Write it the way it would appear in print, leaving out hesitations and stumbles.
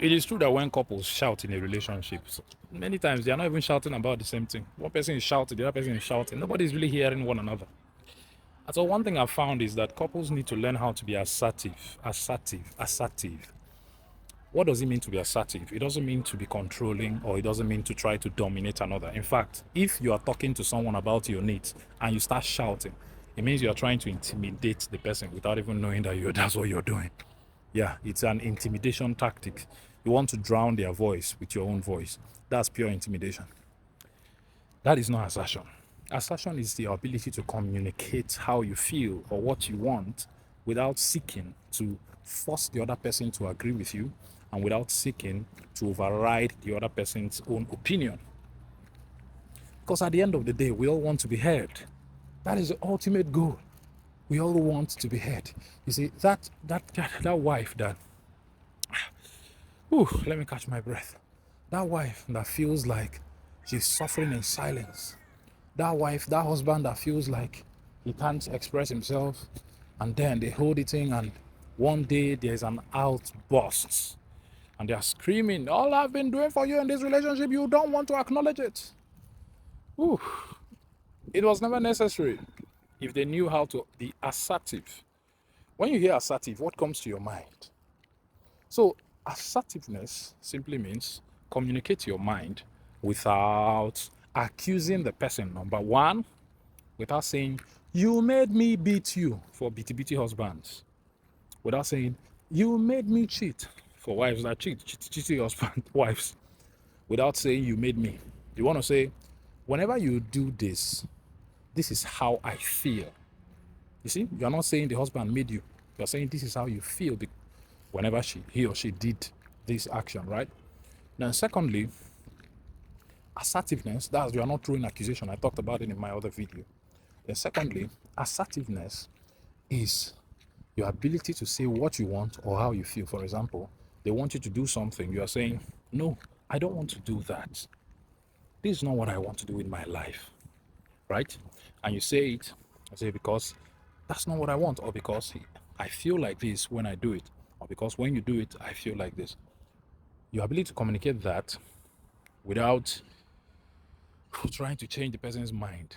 It is true that when couples shout in a relationship, many times they are not even shouting about the same thing. One person is shouting, the other person is shouting. Nobody's really hearing one another. And so one thing I've found is that couples need to learn how to be assertive. Assertive. What does it mean to be assertive? It doesn't mean to be controlling, or it doesn't mean to try to dominate another. In fact, if you are talking to someone about your needs and you start shouting, it means you are trying to intimidate the person without even knowing that that's what you're doing. Yeah, it's an intimidation tactic. You want to drown their voice with your own voice. That's pure intimidation. That is not assertion. Assertion is the ability to communicate how you feel or what you want without seeking to force the other person to agree with you and without seeking to override the other person's own opinion. Because at the end of the day, we all want to be heard. That is the ultimate goal. We all want to be heard. You see, that wife that, let me catch my breath. That wife that feels like she's suffering in silence. That wife, that husband that feels like he can't express himself, and then they hold it in, and one day there's an outburst and they're screaming, all I've been doing for you in this relationship, you don't want to acknowledge it. It was never necessary if they knew how to be assertive. When you hear assertive, what comes to your mind? So assertiveness simply means communicate your mind without accusing the person, number one, without saying, you made me beat you, for bitty husbands. Without saying, you made me cheat, for wives that cheating husband, wives. Without saying, you made me. You want to say, whenever you do this, this is how I feel. You see, you're not saying the husband made you. You're saying this is how you feel whenever he or she did this action, right? Then secondly, assertiveness, that's you're not throwing accusation. I talked about it in my other video. Then secondly, assertiveness is your ability to say what you want or how you feel. For example, they want you to do something. You are saying, no, I don't want to do that. This is not what I want to do in my life, right? And you say it, I say, because that's not what I want, or because I feel like this when I do it, or because when you do it, I feel like this. Your ability to communicate that without trying to change the person's mind